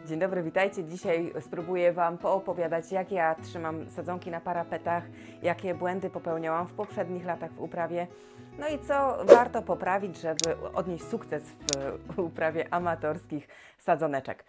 Dzień dobry, witajcie. Dzisiaj spróbuję Wam poopowiadać, jak ja trzymam sadzonki na parapetach, jakie błędy popełniałam w poprzednich latach w uprawie, no i co warto poprawić, żeby odnieść sukces w uprawie amatorskich sadzoneczek.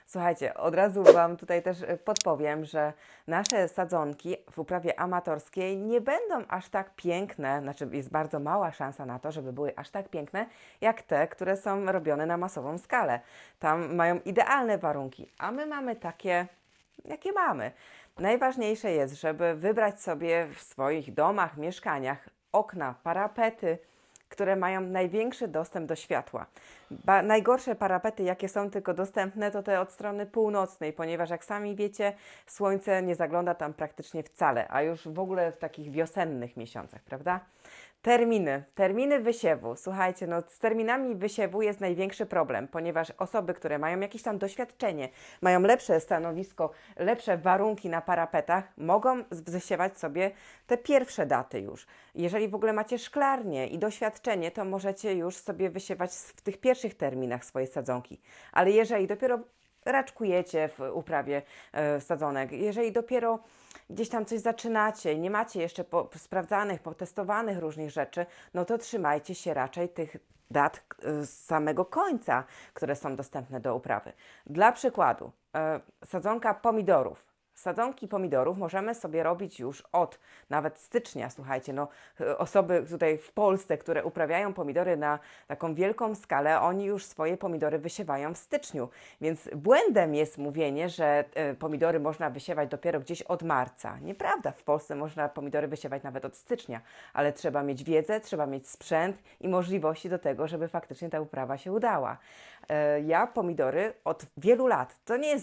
Słuchajcie, od razu Wam tutaj też podpowiem, że nasze sadzonki w uprawie amatorskiej nie będą aż tak piękne, znaczy jest bardzo mała szansa na to, żeby były aż tak piękne, jak te, które są robione na masową skalę. Tam mają idealne warunki, a my mamy takie, jakie mamy. Najważniejsze jest, żeby wybrać sobie w swoich domach, mieszkaniach okna, parapety, które mają największy dostęp do światła. Najgorsze parapety, jakie są tylko dostępne, to te od strony północnej, ponieważ jak sami wiecie, słońce nie zagląda tam praktycznie wcale, a już w ogóle w takich wiosennych miesiącach, prawda? Terminy wysiewu. Słuchajcie, no z terminami wysiewu jest największy problem, ponieważ osoby, które mają jakieś tam doświadczenie, mają lepsze stanowisko, lepsze warunki na parapetach, mogą wysiewać sobie te pierwsze daty już. Jeżeli w ogóle macie szklarnię i doświadczenie, to możecie już sobie wysiewać w tych pierwszych terminach swoje sadzonki. Ale jeżeli dopiero raczkujecie w uprawie sadzonek, jeżeli dopiero gdzieś tam coś zaczynacie i nie macie jeszcze sprawdzanych, potestowanych różnych rzeczy, no to trzymajcie się raczej tych dat z samego końca, które są dostępne do uprawy. Dla przykładu, sadzonka pomidorów. Sadzonki pomidorów możemy sobie robić już od nawet stycznia, słuchajcie, no osoby tutaj w Polsce, które uprawiają pomidory na taką wielką skalę, oni już swoje pomidory wysiewają w styczniu, więc błędem jest mówienie, że pomidory można wysiewać dopiero gdzieś od marca. Nieprawda, w Polsce można pomidory wysiewać nawet od stycznia, ale trzeba mieć wiedzę, trzeba mieć sprzęt i możliwości do tego, żeby faktycznie ta uprawa się udała. Ja pomidory od wielu lat, to nie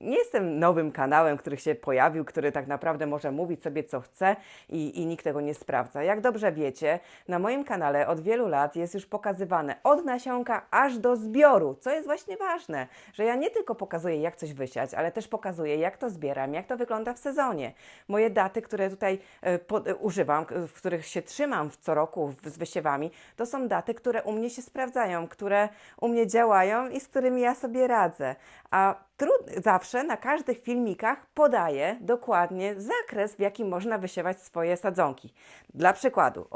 jestem nowym kanałem, który się pojawił, który tak naprawdę może mówić sobie co chce i nikt tego nie sprawdza. Jak dobrze wiecie, na moim kanale od wielu lat jest już pokazywane od nasionka aż do zbioru, co jest właśnie ważne, że ja nie tylko pokazuję jak coś wysiać, ale też pokazuję jak to zbieram, jak to wygląda w sezonie. Moje daty, które tutaj używam, w których się trzymam co roku z wysiewami, to są daty, które u mnie się sprawdzają, które u mnie działają i z którymi ja sobie radzę. A zawsze na każdych filmikach podaję dokładnie zakres, w jakim można wysiewać swoje sadzonki. Dla przykładu,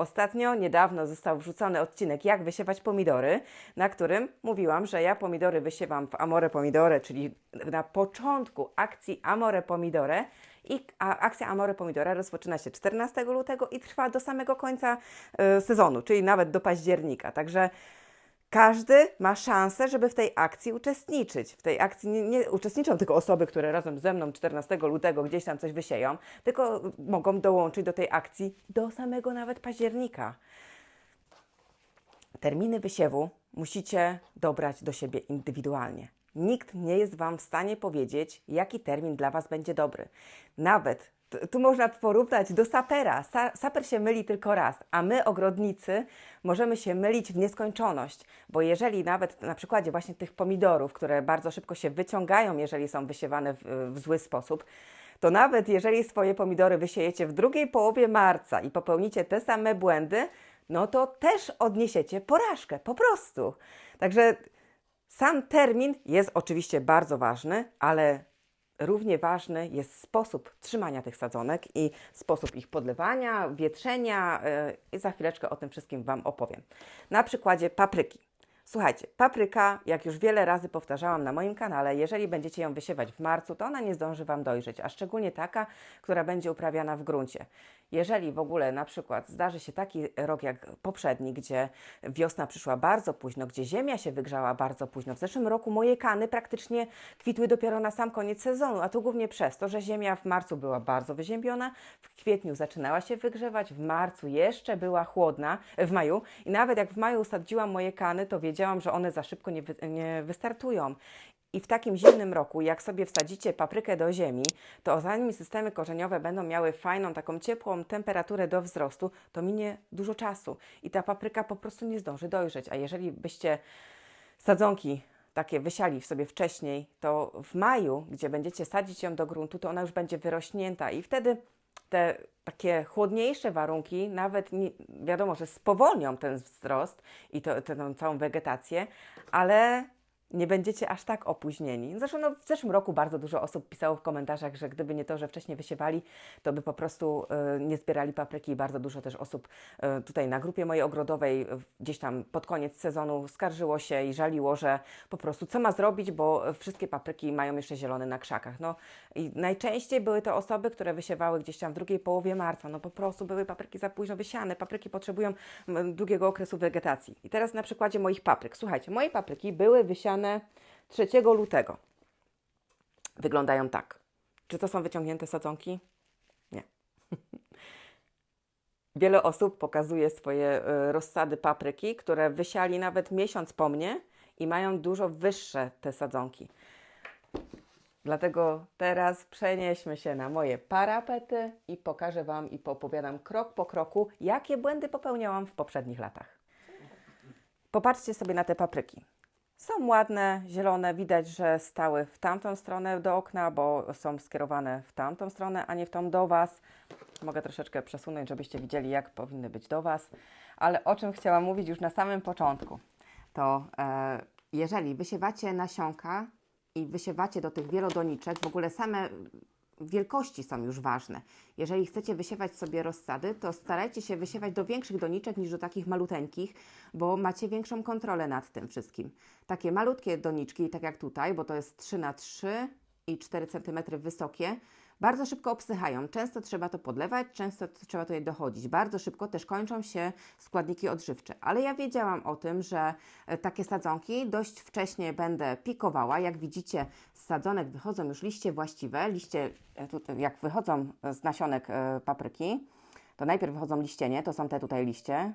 niedawno został wrzucony odcinek jak wysiewać pomidory, na którym mówiłam, że ja pomidory wysiewam w Amore Pomidore, czyli na początku akcji Amore Pomidore. Akcja Amore Pomidore rozpoczyna się 14 lutego i trwa do samego końca sezonu, czyli nawet do października. Także każdy ma szansę, żeby w tej akcji uczestniczyć. W tej akcji nie uczestniczą tylko osoby, które razem ze mną 14 lutego gdzieś tam coś wysieją, tylko mogą dołączyć do tej akcji do samego nawet października. Terminy wysiewu musicie dobrać do siebie indywidualnie. Nikt nie jest Wam w stanie powiedzieć, jaki termin dla Was będzie dobry. Nawet tu można porównać do sapera. Saper się myli tylko raz, a my, ogrodnicy, możemy się mylić w nieskończoność, bo jeżeli nawet na przykładzie właśnie tych pomidorów, które bardzo szybko się wyciągają, jeżeli są wysiewane w zły sposób, to nawet jeżeli swoje pomidory wysiejecie w drugiej połowie marca i popełnicie te same błędy, no to też odniesiecie porażkę, po prostu. Także sam termin jest oczywiście bardzo ważny, ale równie ważny jest sposób trzymania tych sadzonek i sposób ich podlewania, wietrzenia i za chwileczkę o tym wszystkim Wam opowiem. Na przykładzie papryki. Słuchajcie, papryka, jak już wiele razy powtarzałam na moim kanale, jeżeli będziecie ją wysiewać w marcu, to ona nie zdąży Wam dojrzeć, a szczególnie taka, która będzie uprawiana w gruncie. Jeżeli w ogóle na przykład zdarzy się taki rok jak poprzedni, gdzie wiosna przyszła bardzo późno, gdzie ziemia się wygrzała bardzo późno. W zeszłym roku moje kany praktycznie kwitły dopiero na sam koniec sezonu, a to głównie przez to, że ziemia w marcu była bardzo wyziębiona, w kwietniu zaczynała się wygrzewać, w marcu jeszcze była chłodna, w maju i nawet jak w maju usadziłam moje kany, to wiedziałam, że one za szybko nie wystartują. I w takim zimnym roku, jak sobie wsadzicie paprykę do ziemi, to zanim systemy korzeniowe będą miały fajną, taką ciepłą temperaturę do wzrostu, to minie dużo czasu i ta papryka po prostu nie zdąży dojrzeć. A jeżeli byście sadzonki takie wysiali sobie wcześniej, to w maju, gdzie będziecie sadzić ją do gruntu, to ona już będzie wyrośnięta i wtedy te takie chłodniejsze warunki nawet wiadomo, że spowolnią ten wzrost i tę całą wegetację, ale nie będziecie aż tak opóźnieni. Zresztą w zeszłym roku bardzo dużo osób pisało w komentarzach, że gdyby nie to, że wcześniej wysiewali, to by po prostu nie zbierali papryki. Bardzo dużo też osób tutaj na grupie mojej ogrodowej gdzieś tam pod koniec sezonu skarżyło się i żaliło, że po prostu co ma zrobić, bo wszystkie papryki mają jeszcze zielone na krzakach. No i najczęściej były to osoby, które wysiewały gdzieś tam w drugiej połowie marca. No po prostu były papryki za późno wysiane. Papryki potrzebują długiego okresu wegetacji. I teraz na przykładzie moich papryk. Słuchajcie, moje papryki były wysiane 3 lutego. Wyglądają tak. Czy to są wyciągnięte sadzonki? Nie. Wiele osób pokazuje swoje rozsady papryki, które wysiali nawet miesiąc po mnie i mają dużo wyższe te sadzonki. Dlatego teraz przenieśmy się na moje parapety i pokażę Wam i poopowiadam krok po kroku, jakie błędy popełniałam w poprzednich latach. Popatrzcie sobie na te papryki. Są ładne, zielone, widać, że stały w tamtą stronę do okna, bo są skierowane w tamtą stronę, a nie w tą do Was. Mogę troszeczkę przesunąć, żebyście widzieli, jak powinny być do Was. Ale o czym chciałam mówić już na samym początku, to jeżeli wysiewacie nasionka i wysiewacie do tych wielodoniczek, w ogóle same wielkości są już ważne. Jeżeli chcecie wysiewać sobie rozsady, to starajcie się wysiewać do większych doniczek niż do takich maluteńkich, bo macie większą kontrolę nad tym wszystkim. Takie malutkie doniczki, tak jak tutaj, bo to jest 3×3 i 4 cm wysokie, bardzo szybko obsychają. Często trzeba to podlewać, często trzeba tutaj dochodzić. Bardzo szybko też kończą się składniki odżywcze. Ale ja wiedziałam o tym, że takie sadzonki dość wcześnie będę pikowała. Jak widzicie, z sadzonek wychodzą już liście właściwe. Liście, tutaj, jak wychodzą z nasionek papryki, to najpierw wychodzą liścienie. To są te tutaj liście.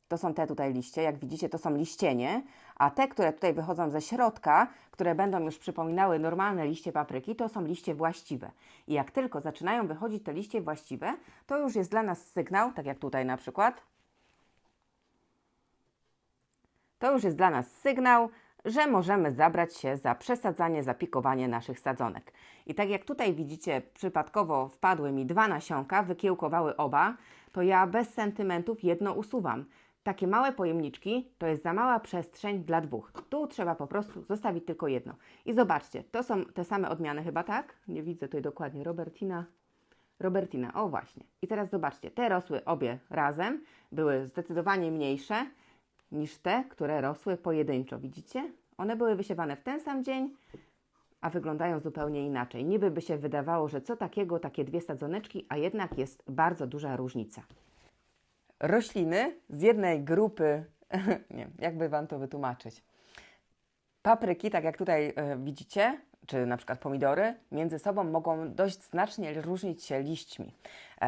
To są te tutaj liście, jak widzicie, to są liścienie, a te, które tutaj wychodzą ze środka, które będą już przypominały normalne liście papryki, to są liście właściwe. I jak tylko zaczynają wychodzić te liście właściwe, to już jest dla nas sygnał, tak jak tutaj na przykład, to już jest dla nas sygnał, że możemy zabrać się za przesadzanie, za pikowanie naszych sadzonek. I tak jak tutaj widzicie, przypadkowo wpadły mi 2 nasionka, wykiełkowały oba, to ja bez sentymentów jedno usuwam. Takie małe pojemniczki to jest za mała przestrzeń dla 2. Tu trzeba po prostu zostawić tylko jedno. I zobaczcie, to są te same odmiany chyba, tak? Nie widzę tutaj dokładnie. Robertina, o właśnie. I teraz zobaczcie, te rosły obie razem, były zdecydowanie mniejsze niż te, które rosły pojedynczo. Widzicie? One były wysiewane w ten sam dzień, a wyglądają zupełnie inaczej. Niby by się wydawało, że co takiego, takie 2 sadzoneczki, a jednak jest bardzo duża różnica. Rośliny z jednej grupy, nie, jakby Wam to wytłumaczyć. Papryki, tak jak tutaj widzicie, czy na przykład pomidory, między sobą mogą dość znacznie różnić się liśćmi.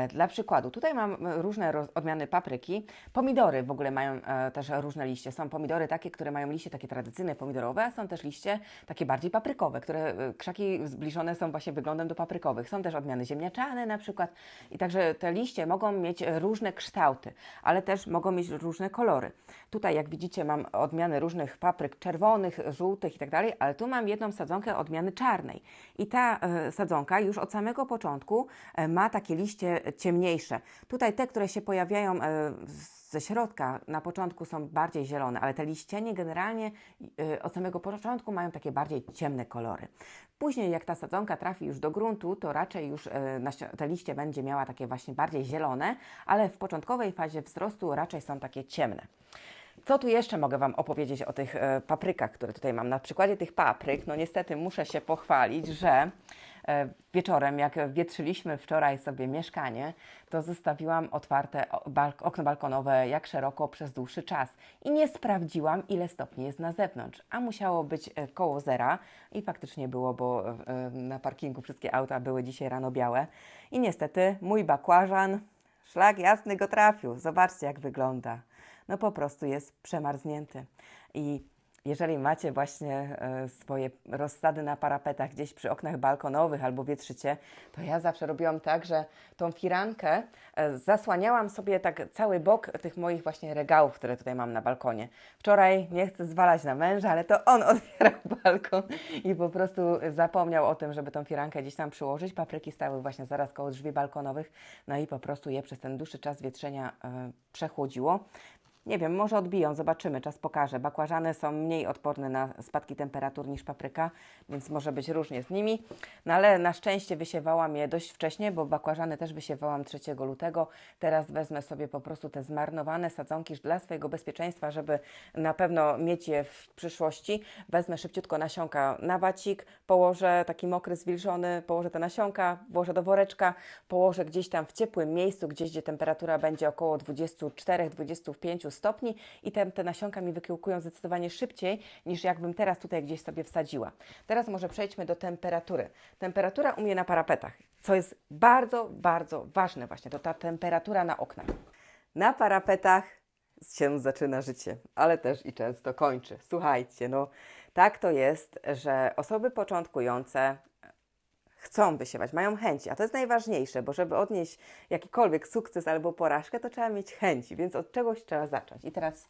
Dla przykładu, tutaj mam różne odmiany papryki. Pomidory w ogóle mają też różne liście. Są pomidory takie, które mają liście takie tradycyjne pomidorowe, a są też liście takie bardziej paprykowe, które krzaki zbliżone są właśnie wyglądem do paprykowych. Są też odmiany ziemniaczane na przykład i także te liście mogą mieć różne kształty, ale też mogą mieć różne kolory. Tutaj jak widzicie mam odmiany różnych papryk czerwonych, żółtych i tak dalej, ale tu mam jedną sadzonkę odmiany czarnej. I ta sadzonka już od samego początku ma takie liście ciemniejsze. Tutaj te, które się pojawiają ze środka na początku są bardziej zielone, ale te liścienie generalnie od samego początku mają takie bardziej ciemne kolory. Później jak ta sadzonka trafi już do gruntu, to raczej już te liście będzie miała takie właśnie bardziej zielone, ale w początkowej fazie wzrostu raczej są takie ciemne. Co tu jeszcze mogę Wam opowiedzieć o tych paprykach, które tutaj mam? Na przykładzie tych papryk, no niestety muszę się pochwalić, że wieczorem, jak wietrzyliśmy wczoraj sobie mieszkanie, to zostawiłam otwarte okno balkonowe jak szeroko przez dłuższy czas i nie sprawdziłam, ile stopni jest na zewnątrz, a musiało być koło zera i faktycznie było, bo na parkingu wszystkie auta były dzisiaj rano białe i niestety mój bakłażan, szlak jasny go trafił. Zobaczcie, jak wygląda. No po prostu jest przemarznięty. I Jeżeli macie właśnie swoje rozsady na parapetach gdzieś przy oknach balkonowych albo wietrzycie, to ja zawsze robiłam tak, że tą firankę zasłaniałam sobie tak cały bok tych moich właśnie regałów, które tutaj mam na balkonie. Wczoraj, nie chcę zwalać na męża, ale to on otwierał balkon i po prostu zapomniał o tym, żeby tą firankę gdzieś tam przyłożyć. Papryki stały właśnie zaraz koło drzwi balkonowych, no i po prostu je przez ten dłuższy czas wietrzenia przechłodziło. Nie wiem, może odbiją, zobaczymy, czas pokaże. Bakłażany są mniej odporne na spadki temperatur niż papryka, więc może być różnie z nimi. No ale na szczęście wysiewałam je dość wcześnie, bo bakłażany też wysiewałam 3 lutego. Teraz wezmę sobie po prostu te zmarnowane sadzonki dla swojego bezpieczeństwa, żeby na pewno mieć je w przyszłości. Wezmę szybciutko nasionka na wacik, położę taki mokry, zwilżony, położę te nasionka, włożę do woreczka, położę gdzieś tam w ciepłym miejscu, gdzie temperatura będzie około 24-25 stopni i te nasionka mi wykiełkują zdecydowanie szybciej niż jakbym teraz tutaj gdzieś sobie wsadziła. Teraz może przejdźmy do temperatury. Temperatura u mnie na parapetach, co jest bardzo, bardzo ważne właśnie, to ta temperatura na oknach. Na parapetach się zaczyna życie, ale też i często kończy. Słuchajcie, no tak to jest, że osoby początkujące chcą wysiewać, mają chęci, a to jest najważniejsze, bo żeby odnieść jakikolwiek sukces albo porażkę, to trzeba mieć chęci, więc od czegoś trzeba zacząć. I teraz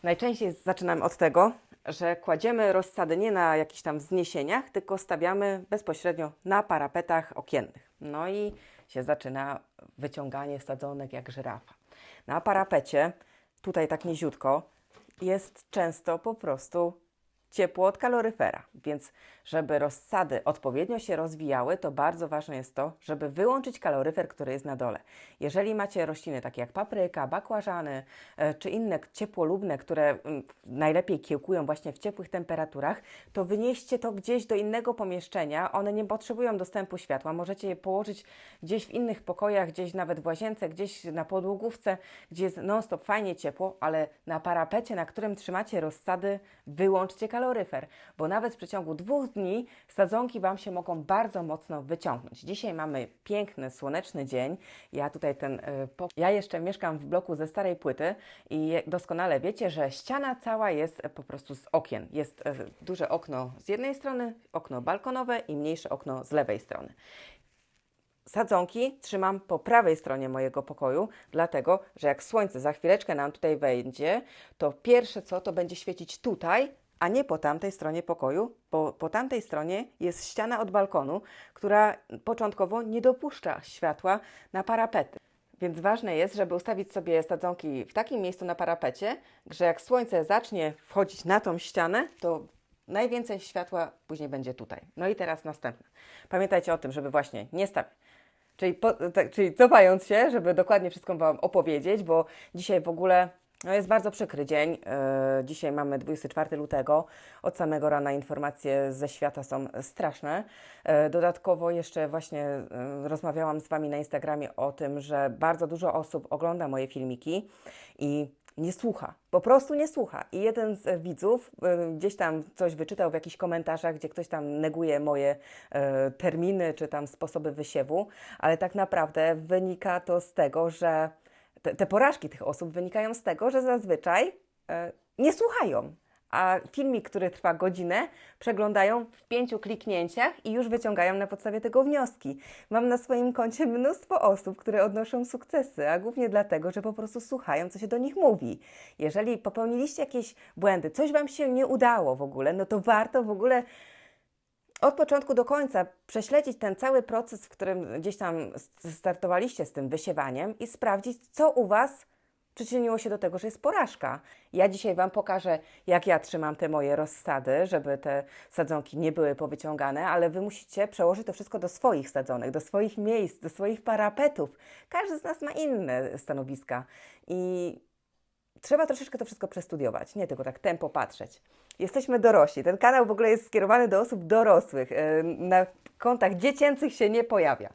najczęściej zaczynamy od tego, że kładziemy rozsady nie na jakichś tam wzniesieniach, tylko stawiamy bezpośrednio na parapetach okiennych. No i się zaczyna wyciąganie sadzonek jak żyrafa. Na parapecie, tutaj tak niziutko, jest często po prostu ciepło od kaloryfera, więc żeby rozsady odpowiednio się rozwijały, to bardzo ważne jest to, żeby wyłączyć kaloryfer, który jest na dole. Jeżeli macie rośliny takie jak papryka, bakłażany czy inne ciepłolubne, które najlepiej kiełkują właśnie w ciepłych temperaturach, to wynieście to gdzieś do innego pomieszczenia. One nie potrzebują dostępu światła. Możecie je położyć gdzieś w innych pokojach, gdzieś nawet w łazience, gdzieś na podłogówce, gdzie jest non-stop fajnie ciepło, ale na parapecie, na którym trzymacie rozsady, wyłączcie kaloryfer, bo nawet w przeciągu 2 dni sadzonki Wam się mogą bardzo mocno wyciągnąć. Dzisiaj mamy piękny, słoneczny dzień. Ja jeszcze mieszkam w bloku ze starej płyty i doskonale wiecie, że ściana cała jest po prostu z okien. Jest duże okno z jednej strony, okno balkonowe i mniejsze okno z lewej strony. Sadzonki trzymam po prawej stronie mojego pokoju, dlatego, że jak słońce za chwileczkę nam tutaj wejdzie, to pierwsze co, to będzie świecić tutaj, a nie po tamtej stronie pokoju, bo po tamtej stronie jest ściana od balkonu, która początkowo nie dopuszcza światła na parapety. Więc ważne jest, żeby ustawić sobie sadzonki w takim miejscu na parapecie, że jak słońce zacznie wchodzić na tą ścianę, to najwięcej światła później będzie tutaj. No i teraz następne. Pamiętajcie o tym, żeby właśnie nie stawiać. Czyli cofając się, żeby dokładnie wszystko Wam opowiedzieć, bo dzisiaj w ogóle jest bardzo przykry dzień. Dzisiaj mamy 24 lutego. Od samego rana informacje ze świata są straszne. Dodatkowo jeszcze właśnie rozmawiałam z Wami na Instagramie o tym, że bardzo dużo osób ogląda moje filmiki i nie słucha, po prostu nie słucha. I jeden z widzów gdzieś tam coś wyczytał w jakichś komentarzach, gdzie ktoś tam neguje moje terminy czy tam sposoby wysiewu, ale tak naprawdę wynika to z tego, że te porażki tych osób wynikają z tego, że zazwyczaj nie słuchają. A filmik, który trwa godzinę, przeglądają w 5 kliknięciach i już wyciągają na podstawie tego wnioski. Mam na swoim koncie mnóstwo osób, które odnoszą sukcesy, a głównie dlatego, że po prostu słuchają, co się do nich mówi. Jeżeli popełniliście jakieś błędy, coś Wam się nie udało w ogóle, no to warto w ogóle od początku do końca prześledzić ten cały proces, w którym gdzieś tam startowaliście z tym wysiewaniem i sprawdzić, co u Was przyczyniło się do tego, że jest porażka. Ja dzisiaj Wam pokażę, jak ja trzymam te moje rozsady, żeby te sadzonki nie były powyciągane, ale Wy musicie przełożyć to wszystko do swoich sadzonek, do swoich miejsc, do swoich parapetów. Każdy z nas ma inne stanowiska i trzeba troszeczkę to wszystko przestudiować, nie tylko tak tempo patrzeć. Jesteśmy dorośli. Ten kanał w ogóle jest skierowany do osób dorosłych. Na kontach dziecięcych się nie pojawia.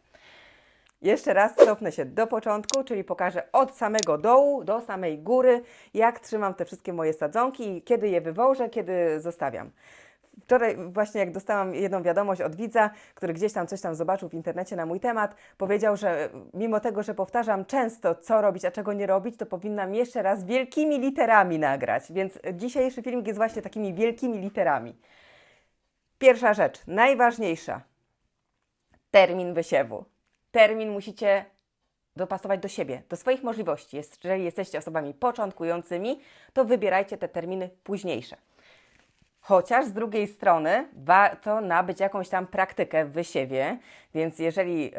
Jeszcze raz cofnę się do początku, czyli pokażę od samego dołu do samej góry, jak trzymam te wszystkie moje sadzonki i kiedy je wywożę, kiedy zostawiam. Wczoraj właśnie jak dostałam jedną wiadomość od widza, który gdzieś tam coś tam zobaczył w internecie na mój temat, powiedział, że mimo tego, że powtarzam często, co robić, a czego nie robić, to powinnam jeszcze raz wielkimi literami nagrać. Więc dzisiejszy filmik jest właśnie takimi wielkimi literami. Pierwsza rzecz, najważniejsza. Termin wysiewu. Termin musicie dopasować do siebie, do swoich możliwości. Jeżeli jesteście osobami początkującymi, to wybierajcie te terminy późniejsze. Chociaż z drugiej strony warto nabyć jakąś tam praktykę w wysiewie, więc jeżeli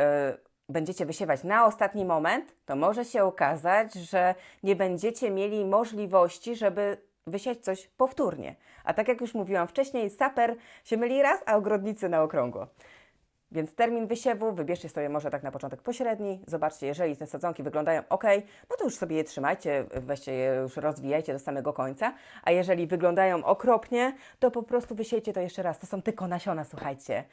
będziecie wysiewać na ostatni moment, to może się okazać, że nie będziecie mieli możliwości, żeby wysiać coś powtórnie. A tak jak już mówiłam wcześniej, saper się myli raz, a ogrodnicy na okrągło. Więc termin wysiewu wybierzcie sobie może tak na początek pośredni. Zobaczcie, jeżeli te sadzonki wyglądają ok, no to już sobie je trzymajcie, weźcie je, już rozwijajcie do samego końca. A jeżeli wyglądają okropnie, to po prostu wysiejcie to jeszcze raz. To są tylko nasiona, słuchajcie.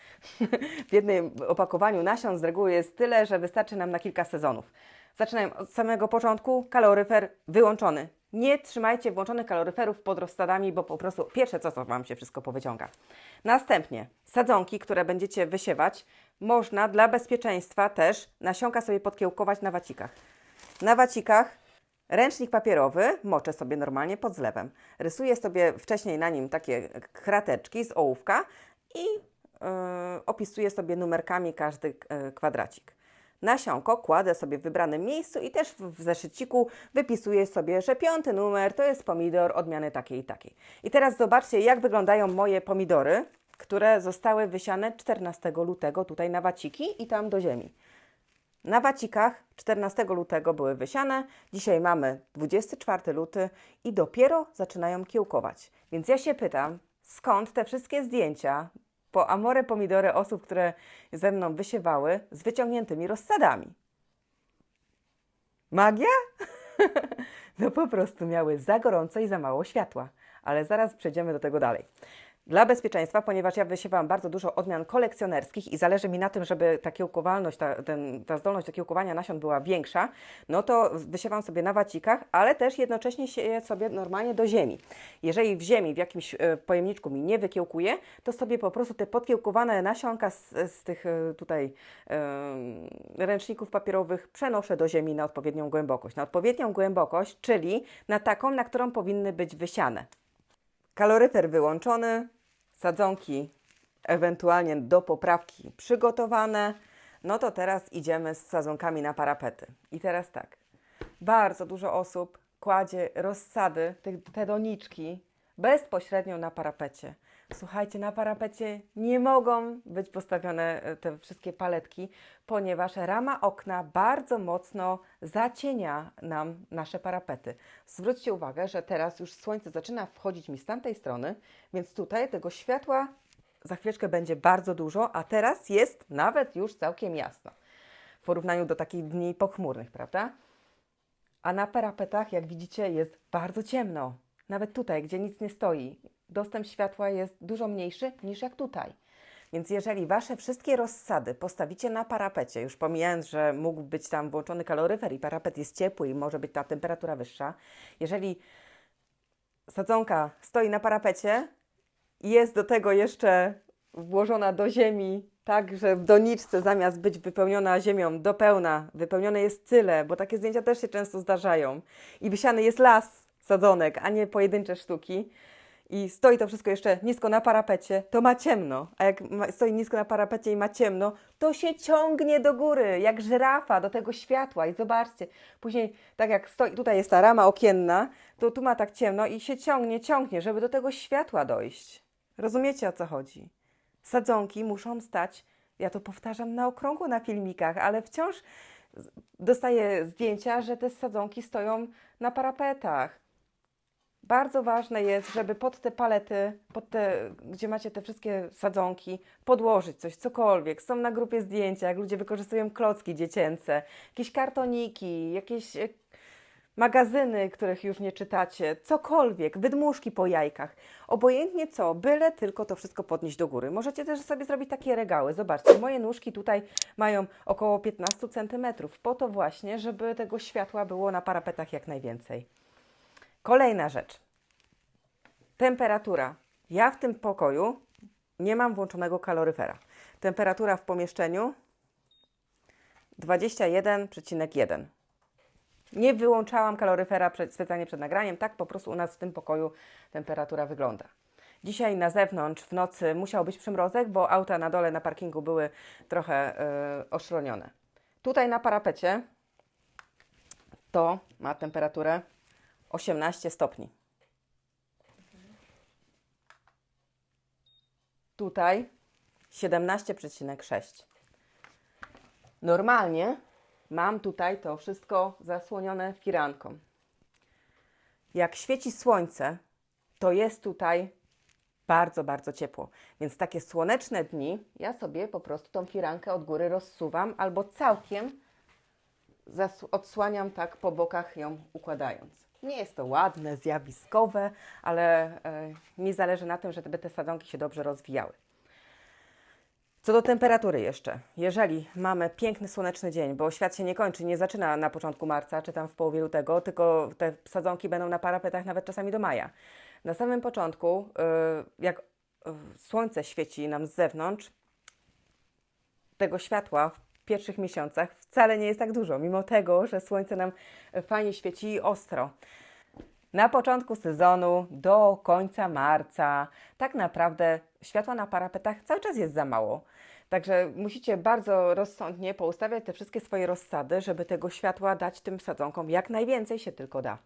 W jednym opakowaniu nasion z reguły jest tyle, że wystarczy nam na kilka sezonów. Zaczynając od samego początku, kaloryfer wyłączony. Nie trzymajcie włączonych kaloryferów pod rozsadami, bo po prostu pierwsze co to Wam się wszystko powyciąga. Następnie sadzonki, które będziecie wysiewać, można dla bezpieczeństwa też nasionka sobie podkiełkować na wacikach. Na wacikach ręcznik papierowy moczę sobie normalnie pod zlewem. Rysuję sobie wcześniej na nim takie krateczki z ołówka i opisuję sobie numerkami każdy kwadracik. Nasionko kładę sobie w wybranym miejscu i też w zeszyciku wypisuję sobie, że 5. numer to jest pomidor odmiany takiej i takiej. I teraz zobaczcie, jak wyglądają moje pomidory, które zostały wysiane 14 lutego tutaj na waciki i tam do ziemi. Na wacikach 14 lutego były wysiane, dzisiaj mamy 24 luty i dopiero zaczynają kiełkować. Więc ja się pytam, skąd te wszystkie zdjęcia po amore pomidory osób, które ze mną wysiewały z wyciągniętymi rozsadami? Magia? No po prostu miały za gorąco i za mało światła. Ale zaraz przejdziemy do tego dalej. Dla bezpieczeństwa, ponieważ ja wysiewam bardzo dużo odmian kolekcjonerskich i zależy mi na tym, żeby ta kiełkowalność, ta zdolność do kiełkowania nasion była większa, no to wysiewam sobie na wacikach, ale też jednocześnie sieję sobie normalnie do ziemi. Jeżeli w ziemi, w jakimś pojemniczku mi nie wykiełkuje, to sobie po prostu te podkiełkowane nasionka z tych tutaj ręczników papierowych przenoszę do ziemi na odpowiednią głębokość. Na odpowiednią głębokość, czyli na taką, na którą powinny być wysiane. Kaloryfer wyłączony, sadzonki ewentualnie do poprawki przygotowane, no to teraz idziemy z sadzonkami na parapety. I teraz tak, bardzo dużo osób kładzie rozsady, te doniczki bezpośrednio na parapecie. Słuchajcie, na parapecie nie mogą być postawione te wszystkie paletki, ponieważ rama okna bardzo mocno zacienia nam nasze parapety. Zwróćcie uwagę, że teraz już słońce zaczyna wchodzić mi z tamtej strony, więc tutaj tego światła za chwileczkę będzie bardzo dużo, a teraz jest nawet już całkiem jasno. W porównaniu do takich dni pochmurnych, prawda? A na parapetach, jak widzicie, jest bardzo ciemno. Nawet tutaj, gdzie nic nie stoi, dostęp światła jest dużo mniejszy niż jak tutaj. Więc jeżeli Wasze wszystkie rozsady postawicie na parapecie, już pomijając, że mógł być tam włączony kaloryfer i parapet jest ciepły i może być ta temperatura wyższa, jeżeli sadzonka stoi na parapecie i jest do tego jeszcze włożona do ziemi, tak, że w doniczce zamiast być wypełniona ziemią do pełna, wypełnione jest tyle, bo takie zdjęcia też się często zdarzają i wysiany jest las sadzonek, a nie pojedyncze sztuki i stoi to wszystko jeszcze nisko na parapecie, to ma ciemno, a jak stoi nisko na parapecie i ma ciemno, to się ciągnie do góry, jak żyrafa do tego światła i zobaczcie, później tak jak stoi, tutaj jest ta rama okienna, to tu ma tak ciemno i się ciągnie, żeby do tego światła dojść. Rozumiecie, o co chodzi? Sadzonki muszą stać, ja to powtarzam na okrągło na filmikach, ale wciąż dostaję zdjęcia, że te sadzonki stoją na parapetach. Bardzo ważne jest, żeby pod te palety, gdzie macie te wszystkie sadzonki, podłożyć coś, cokolwiek. Są na grupie zdjęcia, jak ludzie wykorzystują klocki dziecięce, jakieś kartoniki, jakieś magazyny, których już nie czytacie, cokolwiek, wydmuszki po jajkach. Obojętnie co, byle tylko to wszystko podnieść do góry. Możecie też sobie zrobić takie regały. Zobaczcie, moje nóżki tutaj mają około 15 cm, po to właśnie, żeby tego światła było na parapetach jak najwięcej. Kolejna rzecz. Temperatura. Ja w tym pokoju nie mam włączonego kaloryfera. Temperatura w pomieszczeniu 21,1. Nie wyłączałam kaloryfera specjalnie przed nagraniem, tak po prostu u nas w tym pokoju temperatura wygląda. Dzisiaj na zewnątrz w nocy musiał być przymrozek, bo auta na dole na parkingu były trochę oszronione. Tutaj na parapecie to ma temperaturę 18 stopni. Tutaj 17,6. Normalnie mam tutaj to wszystko zasłonione firanką. Jak świeci słońce, to jest tutaj bardzo, bardzo ciepło. Więc takie słoneczne dni ja sobie po prostu tą firankę od góry rozsuwam albo całkiem odsłaniam tak po bokach ją układając. Nie jest to ładne, zjawiskowe, ale mi zależy na tym, żeby te sadzonki się dobrze rozwijały. Co do temperatury jeszcze. Jeżeli mamy piękny, słoneczny dzień, bo świat się nie kończy, nie zaczyna na początku marca, czy tam w połowie lutego, tylko te sadzonki będą na parapetach nawet czasami do maja. Na samym początku, jak słońce świeci nam z zewnątrz, tego światła w pierwszych miesiącach wcale nie jest tak dużo, mimo tego, że słońce nam fajnie świeci i ostro. Na początku sezonu do końca marca tak naprawdę światła na parapetach cały czas jest za mało. Także musicie bardzo rozsądnie poustawiać te wszystkie swoje rozsady, żeby tego światła dać tym sadzonkom jak najwięcej się tylko da.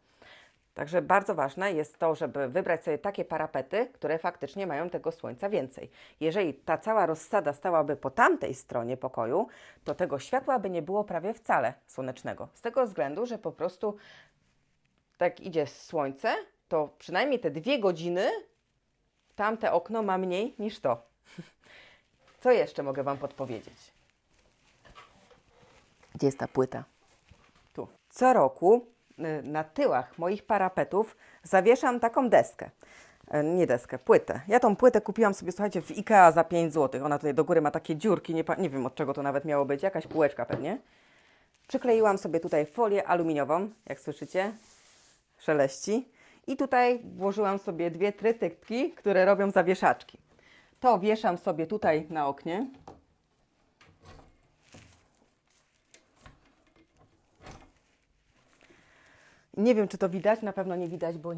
Także bardzo ważne jest to, żeby wybrać sobie takie parapety, które faktycznie mają tego słońca więcej. Jeżeli ta cała rozsada stałaby po tamtej stronie pokoju, to tego światła by nie było prawie wcale słonecznego. Z tego względu, że po prostu tak idzie słońce, to przynajmniej te 2 godziny tamte okno ma mniej niż to. Co jeszcze mogę Wam podpowiedzieć? Gdzie jest ta płyta? Tu. Co roku na tyłach moich parapetów zawieszam taką deskę. Nie deskę, płytę. Ja tą płytę kupiłam sobie, słuchajcie, w IKEA za 5 zł. Ona tutaj do góry ma takie dziurki, nie wiem od czego to nawet miało być, jakaś półeczka pewnie. Przykleiłam sobie tutaj folię aluminiową, jak słyszycie, szeleści. I tutaj włożyłam sobie 2 trytytki, które robią zawieszaczki. To wieszam sobie tutaj na oknie. Nie wiem, czy to widać, na pewno nie widać, bo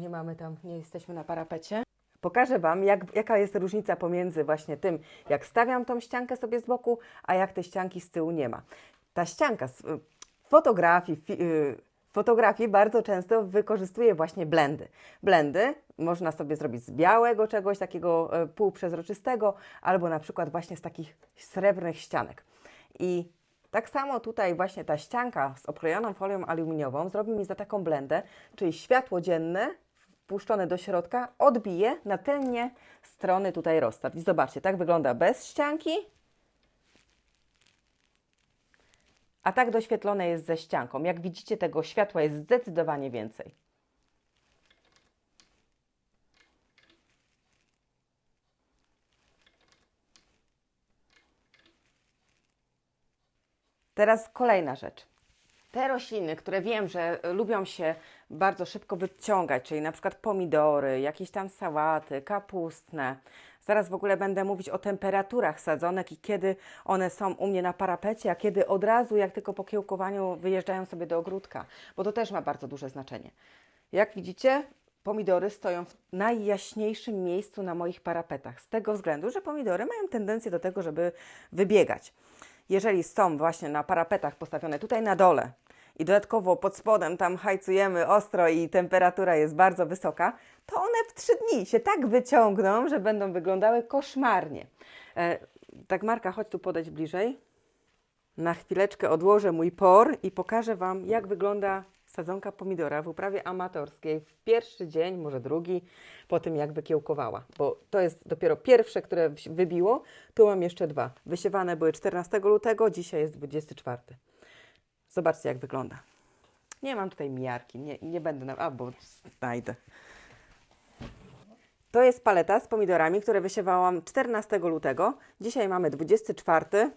nie jesteśmy na parapecie. Pokażę Wam, jaka jest różnica pomiędzy właśnie tym, jak stawiam tą ściankę sobie z boku, a jak tej ścianki z tyłu nie ma. Ta ścianka z fotografii bardzo często wykorzystuje właśnie blendy. Blendy można sobie zrobić z białego czegoś takiego półprzezroczystego, albo na przykład właśnie z takich srebrnych ścianek. I tak samo tutaj właśnie ta ścianka z obklejoną folią aluminiową zrobi mi za taką blendę, czyli światło dzienne wpuszczone do środka odbije na tylnie strony tutaj rozstaw. I zobaczcie, tak wygląda bez ścianki, a tak doświetlone jest ze ścianką. Jak widzicie, tego światła jest zdecydowanie więcej. Teraz kolejna rzecz. Te rośliny, które wiem, że lubią się bardzo szybko wyciągać, czyli na przykład pomidory, jakieś tam sałaty, kapustne. Zaraz w ogóle będę mówić o temperaturach sadzonek i kiedy one są u mnie na parapecie, a kiedy od razu, jak tylko po kiełkowaniu, wyjeżdżają sobie do ogródka, bo to też ma bardzo duże znaczenie. Jak widzicie, pomidory stoją w najjaśniejszym miejscu na moich parapetach, z tego względu, że pomidory mają tendencję do tego, żeby wybiegać. Jeżeli są właśnie na parapetach postawione tutaj na dole i dodatkowo pod spodem tam hajcujemy ostro i temperatura jest bardzo wysoka, to one w 3 dni się tak wyciągną, że będą wyglądały koszmarnie. Tak, Marka, chodź tu podejść bliżej. Na chwileczkę odłożę mój por i pokażę Wam, jak wygląda sadzonka pomidora w uprawie amatorskiej w pierwszy dzień, może drugi, po tym jak wykiełkowała. Bo to jest dopiero pierwsze, które wybiło. Tu mam jeszcze 2. Wysiewane były 14 lutego, dzisiaj jest 24. Zobaczcie, jak wygląda. Nie mam tutaj miarki, nie będę, bo znajdę. To jest paleta z pomidorami, które wysiewałam 14 lutego. Dzisiaj mamy 24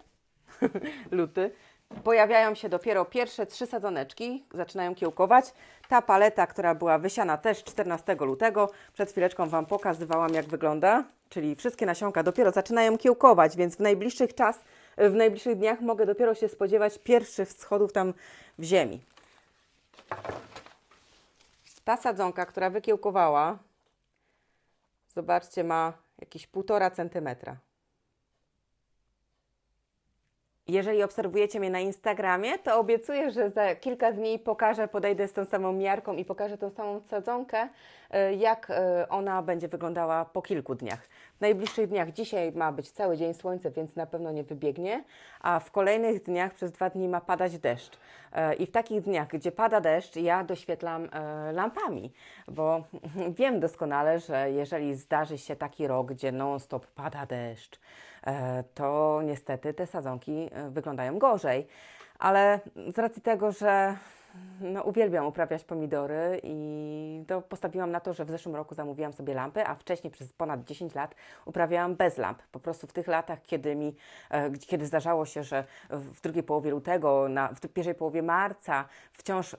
luty. Pojawiają się dopiero pierwsze 3 sadzoneczki, zaczynają kiełkować. Ta paleta, która była wysiana też 14 lutego, przed chwileczką Wam pokazywałam, jak wygląda. czyli wszystkie nasionka dopiero zaczynają kiełkować, więc w najbliższych dniach mogę dopiero się spodziewać pierwszych wschodów tam w ziemi. Ta sadzonka, która wykiełkowała, zobaczcie, ma jakieś 1,5 centymetra. Jeżeli obserwujecie mnie na Instagramie, to obiecuję, że za kilka dni podejdę z tą samą miarką i pokażę tą samą sadzonkę, jak ona będzie wyglądała po kilku dniach. W najbliższych dniach, dzisiaj ma być cały dzień słońce, więc na pewno nie wybiegnie, a w kolejnych dniach przez 2 dni ma padać deszcz. I w takich dniach, gdzie pada deszcz, ja doświetlam lampami, bo wiem doskonale, że jeżeli zdarzy się taki rok, gdzie non-stop pada deszcz, to niestety te sadzonki wyglądają gorzej. Ale z racji tego, że uwielbiam uprawiać pomidory i to postawiłam na to, że w zeszłym roku zamówiłam sobie lampy, a wcześniej przez ponad 10 lat uprawiałam bez lamp. Po prostu w tych latach, kiedy zdarzało się, że w drugiej połowie lutego, w pierwszej połowie marca wciąż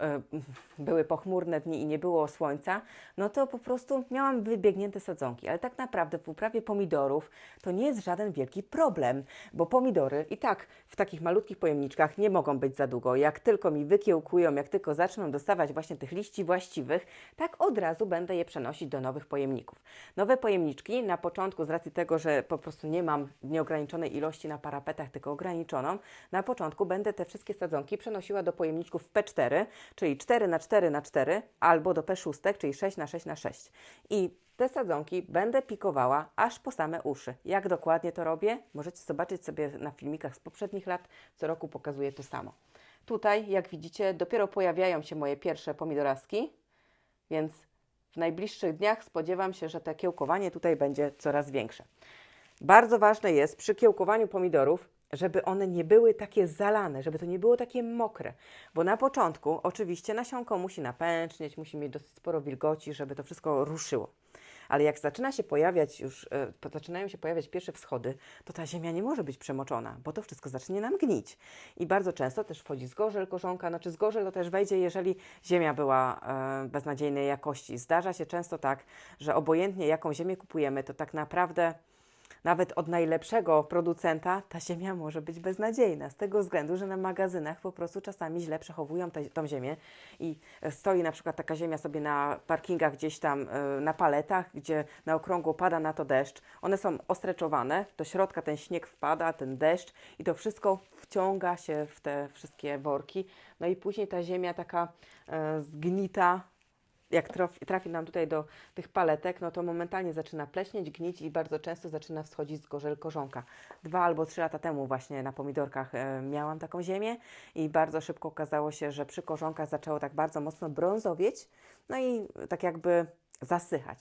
były pochmurne dni i nie było słońca, no to po prostu miałam wybiegnięte sadzonki. Ale tak naprawdę w uprawie pomidorów to nie jest żaden wielki problem, bo pomidory i tak w takich malutkich pojemniczkach nie mogą być za długo. Jak tylko mi wykiełkują, jak tylko zaczną dostawać właśnie tych liści właściwych, tak od razu będę je przenosić do nowych pojemników. Nowe pojemniczki na początku, z racji tego, że po prostu nie mam nieograniczonej ilości na parapetach, tylko ograniczoną, na początku będę te wszystkie sadzonki przenosiła do pojemniczków P4, czyli 4x4x4, albo do P6, czyli 6x6x6. I te sadzonki będę pikowała aż po same uszy. Jak dokładnie to robię? Możecie zobaczyć sobie na filmikach z poprzednich lat. Co roku pokazuję to samo. Tutaj, jak widzicie, dopiero pojawiają się moje pierwsze pomidoraski, więc w najbliższych dniach spodziewam się, że to kiełkowanie tutaj będzie coraz większe. Bardzo ważne jest przy kiełkowaniu pomidorów, żeby one nie były takie zalane, żeby to nie było takie mokre, bo na początku oczywiście nasionko musi napęcznieć, musi mieć dosyć sporo wilgoci, żeby to wszystko ruszyło. Ale jak zaczynają się pojawiać pierwsze wschody, to ta ziemia nie może być przemoczona, bo to wszystko zacznie nam gnić. I bardzo często też wchodzi zgorzel korzonka, zgorzel to też wejdzie, jeżeli ziemia była beznadziejnej jakości. Zdarza się często tak, że obojętnie jaką ziemię kupujemy, to tak naprawdę nawet od najlepszego producenta ta ziemia może być beznadziejna, z tego względu, że na magazynach po prostu czasami źle przechowują tą ziemię i stoi na przykład taka ziemia sobie na parkingach gdzieś tam na paletach, gdzie na okrągło pada na to deszcz. One są ostreczowane, do środka ten śnieg wpada, ten deszcz i to wszystko wciąga się w te wszystkie worki. No i później ta ziemia taka zgnita, jak trafi nam tutaj do tych paletek, no to momentalnie zaczyna pleśnieć, gnić i bardzo często zaczyna wschodzić zgorzel korzonka. 2 albo 3 lata temu właśnie na pomidorkach miałam taką ziemię i bardzo szybko okazało się, że przy korzonkach zaczęło tak bardzo mocno brązowieć, no i tak jakby zasychać.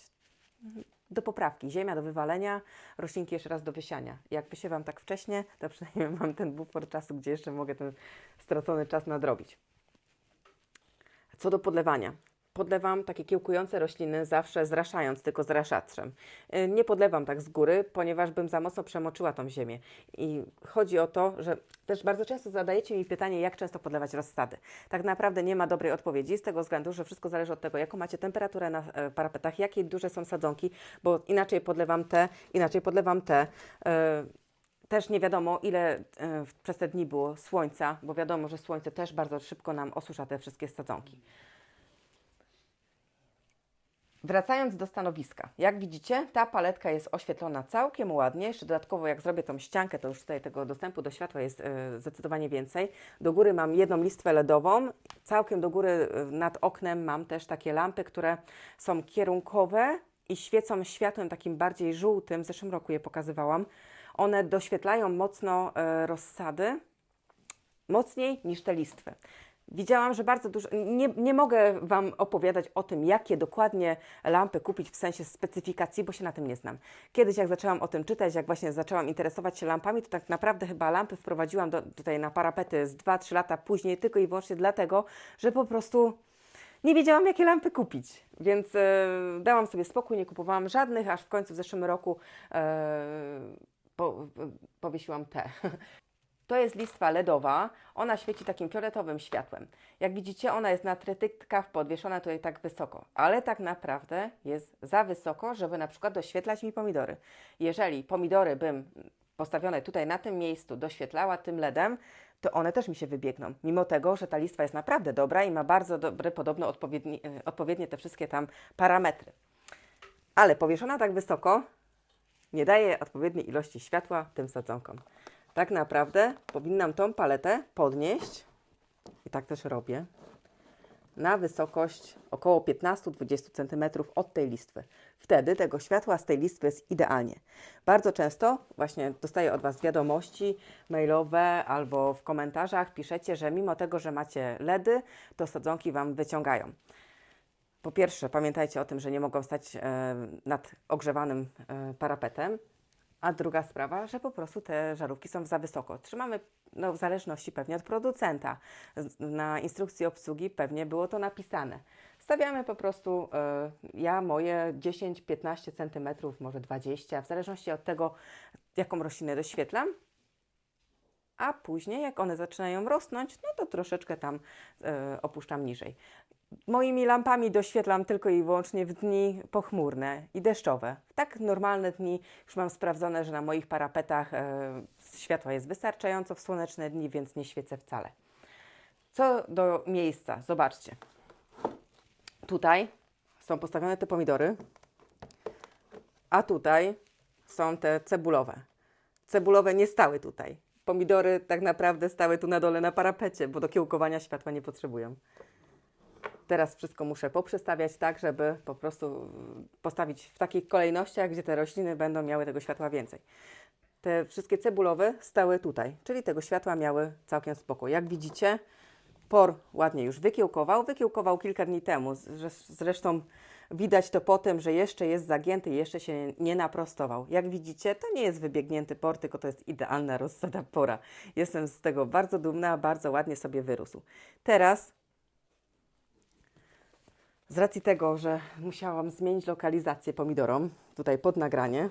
Do poprawki, ziemia do wywalenia, roślinki jeszcze raz do wysiania. Jak wysiewam tak wcześnie, to przynajmniej mam ten bufor czasu, gdzie jeszcze mogę ten stracony czas nadrobić. Co do podlewania. Podlewam takie kiełkujące rośliny zawsze zraszając, tylko zraszaczem. Nie podlewam tak z góry, ponieważ bym za mocno przemoczyła tą ziemię. I chodzi o to, że też bardzo często zadajecie mi pytanie, jak często podlewać rozsady. Tak naprawdę nie ma dobrej odpowiedzi z tego względu, że wszystko zależy od tego, jaką macie temperaturę na parapetach, jakie duże są sadzonki, bo inaczej podlewam te, inaczej podlewam te. Też nie wiadomo, ile przez te dni było słońca, bo wiadomo, że słońce też bardzo szybko nam osusza te wszystkie sadzonki. Wracając do stanowiska, jak widzicie, ta paletka jest oświetlona całkiem ładnie. Jeszcze dodatkowo, jak zrobię tą ściankę, to już tutaj tego dostępu do światła jest zdecydowanie więcej. Do góry mam jedną listwę LEDową. Całkiem do góry nad oknem mam też takie lampy, które są kierunkowe i świecą światłem takim bardziej żółtym. W zeszłym roku je pokazywałam. One doświetlają mocno rozsady, mocniej niż te listwy. Widziałam, że bardzo dużo. Nie mogę Wam opowiadać o tym, jakie dokładnie lampy kupić w sensie specyfikacji, bo się na tym nie znam. Kiedyś, jak zaczęłam o tym czytać, jak właśnie zaczęłam interesować się lampami, to tak naprawdę chyba lampy wprowadziłam tutaj na parapety z 2-3 lata później, tylko i wyłącznie dlatego, że po prostu nie wiedziałam, jakie lampy kupić. Więc dałam sobie spokój, nie kupowałam żadnych, aż w końcu w zeszłym roku powiesiłam te. To jest listwa LEDowa, ona świeci takim fioletowym światłem. Jak widzicie, ona jest na trytytkach podwieszona tutaj tak wysoko, ale tak naprawdę jest za wysoko, żeby na przykład doświetlać mi pomidory. Jeżeli pomidory bym postawione tutaj na tym miejscu doświetlała tym LEDem, to one też mi się wybiegną, mimo tego, że ta listwa jest naprawdę dobra i ma bardzo dobre, podobno odpowiednie te wszystkie tam parametry. Ale powieszona tak wysoko nie daje odpowiedniej ilości światła tym sadzonkom. Tak naprawdę powinnam tą paletę podnieść, i tak też robię, na wysokość około 15-20 cm od tej listwy. Wtedy tego światła z tej listwy jest idealnie. Bardzo często właśnie dostaję od Was wiadomości mailowe albo w komentarzach piszecie, że mimo tego, że macie LEDy, to sadzonki Wam wyciągają. Po pierwsze, pamiętajcie o tym, że nie mogą stać nad ogrzewanym parapetem. A druga sprawa, że po prostu te żarówki są za wysoko. Trzymamy, no, w zależności pewnie od producenta. Na instrukcji obsługi pewnie było to napisane. Stawiamy po prostu, ja moje 10-15 cm, może 20, w zależności od tego, jaką roślinę doświetlam. A później, jak one zaczynają rosnąć, no to troszeczkę tam opuszczam niżej. Moimi lampami doświetlam tylko i wyłącznie w dni pochmurne i deszczowe. W tak normalne dni już mam sprawdzone, że na moich parapetach światła jest wystarczająco w słoneczne dni, więc nie świecę wcale. Co do miejsca, zobaczcie. Tutaj są postawione te pomidory, a tutaj są te cebulowe. Cebulowe nie stały tutaj. Pomidory tak naprawdę stały tu na dole na parapecie, bo do kiełkowania światła nie potrzebują. Teraz wszystko muszę poprzestawiać tak, żeby po prostu postawić w takich kolejnościach, gdzie te rośliny będą miały tego światła więcej. Te wszystkie cebulowe stały tutaj, czyli tego światła miały całkiem spoko. Jak widzicie, por ładnie już wykiełkował kilka dni temu. Zresztą widać to po tym, że jeszcze jest zagięty i jeszcze się nie naprostował. Jak widzicie, to nie jest wybiegnięty por, tylko to jest idealna rozsada pora. Jestem z tego bardzo dumna, bardzo ładnie sobie wyrósł. Teraz z racji tego, że musiałam zmienić lokalizację pomidorom, tutaj pod nagranie,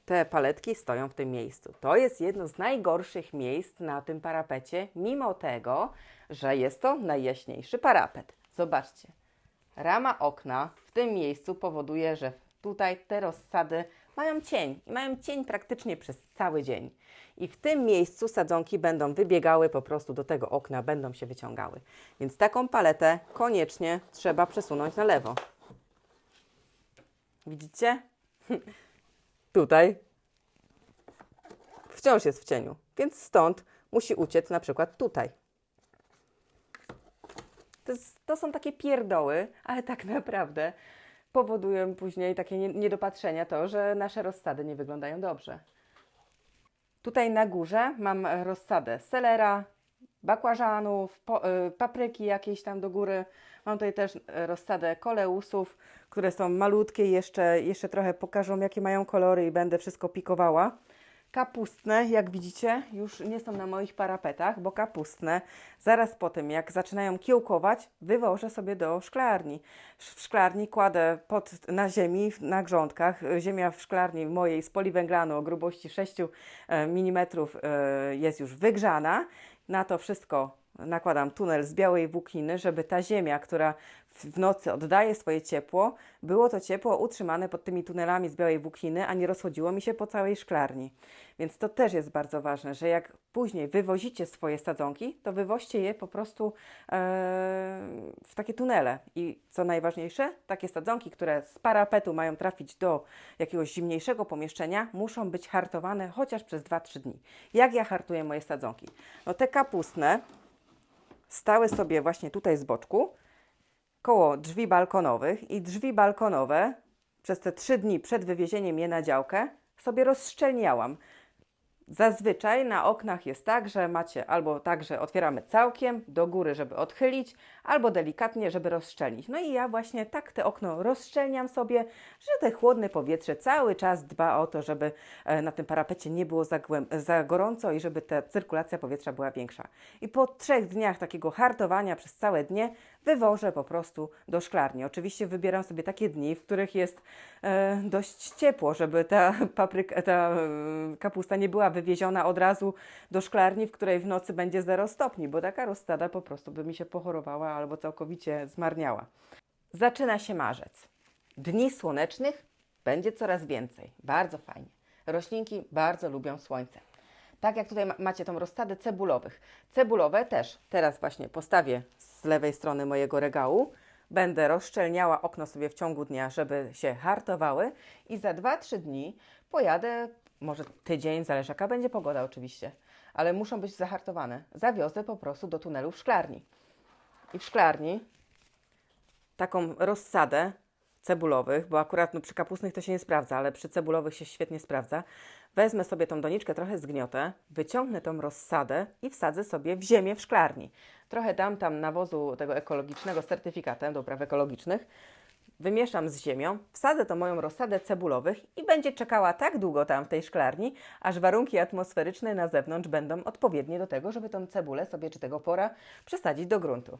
te paletki stoją w tym miejscu. To jest jedno z najgorszych miejsc na tym parapecie, mimo tego, że jest to najjaśniejszy parapet. Zobaczcie, rama okna w tym miejscu powoduje, że tutaj te rozsady mają cień i mają cień praktycznie przez cały dzień. I w tym miejscu sadzonki będą wybiegały po prostu do tego okna, będą się wyciągały. Więc taką paletę koniecznie trzeba przesunąć na lewo. Widzicie? Tutaj wciąż jest w cieniu, więc stąd musi uciec na przykład tutaj. To są takie pierdoły, ale tak naprawdę powodują później takie niedopatrzenia to, że nasze rozsady nie wyglądają dobrze. Tutaj na górze mam rozsadę selera, bakłażanów, papryki jakieś tam do góry. Mam tutaj też rozsadę koleusów, które są malutkie, jeszcze trochę pokażą, jakie mają kolory i będę wszystko pikowała. Kapustne, jak widzicie, już nie są na moich parapetach, bo kapustne zaraz po tym, jak zaczynają kiełkować, wywożę sobie do szklarni. W szklarni kładę na ziemi, na grządkach. Ziemia w szklarni mojej z poliwęglanu o grubości 6 mm jest już wygrzana. Na to wszystko nakładam tunel z białej włókniny, żeby ta ziemia, która w nocy oddaje swoje ciepło, było to ciepło utrzymane pod tymi tunelami z białej włókniny, a nie rozchodziło mi się po całej szklarni. Więc to też jest bardzo ważne, że jak później wywozicie swoje sadzonki, to wywoźcie je po prostu w takie tunele. I co najważniejsze, takie sadzonki, które z parapetu mają trafić do jakiegoś zimniejszego pomieszczenia, muszą być hartowane chociaż przez 2-3 dni. Jak ja hartuję moje sadzonki? No te kapustne stały sobie właśnie tutaj z boczku, koło drzwi balkonowych i drzwi balkonowe przez te 3 dni przed wywiezieniem je na działkę sobie rozszczelniałam. Zazwyczaj na oknach jest tak, że macie albo tak, że otwieramy całkiem do góry, żeby odchylić, albo delikatnie, żeby rozszczelnić. No i ja właśnie tak te okno rozszczelniam sobie, że te chłodne powietrze cały czas dba o to, żeby na tym parapecie nie było za gorąco i żeby ta cyrkulacja powietrza była większa. I po 3 dniach takiego hartowania przez całe dnie wywożę po prostu do szklarni. Oczywiście wybieram sobie takie dni, w których jest dość ciepło, żeby ta kapusta nie była wywieziona od razu do szklarni, w której w nocy będzie 0 stopni, bo taka rozsada po prostu by mi się pochorowała albo całkowicie zmarniała. Zaczyna się marzec. Dni słonecznych będzie coraz więcej. Bardzo fajnie. Roślinki bardzo lubią słońce. Tak jak tutaj macie tą rozsadę cebulowych. Cebulowe też teraz właśnie postawię z lewej strony mojego regału. Będę rozszczelniała okno sobie w ciągu dnia, żeby się hartowały i za 2-3 dni pojadę, może tydzień, zależy jaka będzie pogoda oczywiście, ale muszą być zahartowane. Zawiozę po prostu do tunelu w szklarni. I w szklarni taką rozsadę cebulowych, bo akurat przy kapustnych to się nie sprawdza, ale przy cebulowych się świetnie sprawdza. Wezmę sobie tą doniczkę, trochę zgniotę, wyciągnę tą rozsadę i wsadzę sobie w ziemię w szklarni. Trochę dam tam nawozu tego ekologicznego z certyfikatem do upraw ekologicznych, wymieszam z ziemią, wsadzę tą moją rozsadę cebulowych i będzie czekała tak długo tam w tej szklarni, aż warunki atmosferyczne na zewnątrz będą odpowiednie do tego, żeby tą cebulę sobie czy tego pora przesadzić do gruntu.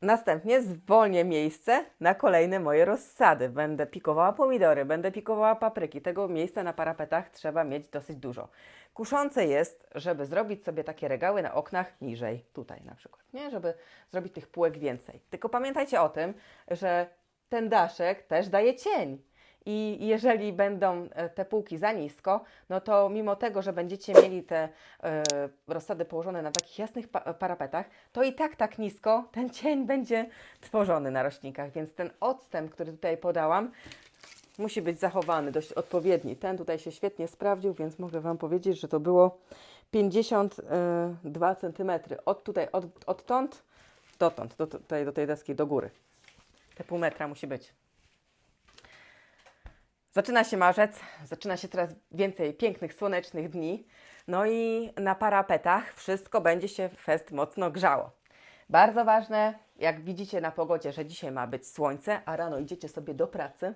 Następnie zwolnię miejsce na kolejne moje rozsady. Będę pikowała pomidory, będę pikowała papryki. Tego miejsca na parapetach trzeba mieć dosyć dużo. Kuszące jest, żeby zrobić sobie takie regały na oknach niżej, tutaj na przykład, nie? Żeby zrobić tych półek więcej. Tylko pamiętajcie o tym, że ten daszek też daje cień. I jeżeli będą te półki za nisko, no to mimo tego, że będziecie mieli te rozsady położone na takich jasnych parapetach, to i tak nisko ten cień będzie tworzony na roślinkach, więc ten odstęp, który tutaj podałam, musi być zachowany, dość odpowiedni. Ten tutaj się świetnie sprawdził, więc mogę Wam powiedzieć, że to było 52 cm. Odtąd dotąd, do tej deski, do góry. Te pół metra musi być. Zaczyna się marzec, zaczyna się coraz więcej pięknych, słonecznych dni, no i na parapetach wszystko będzie się fest mocno grzało. Bardzo ważne, jak widzicie na pogodzie, że dzisiaj ma być słońce, a rano idziecie sobie do pracy,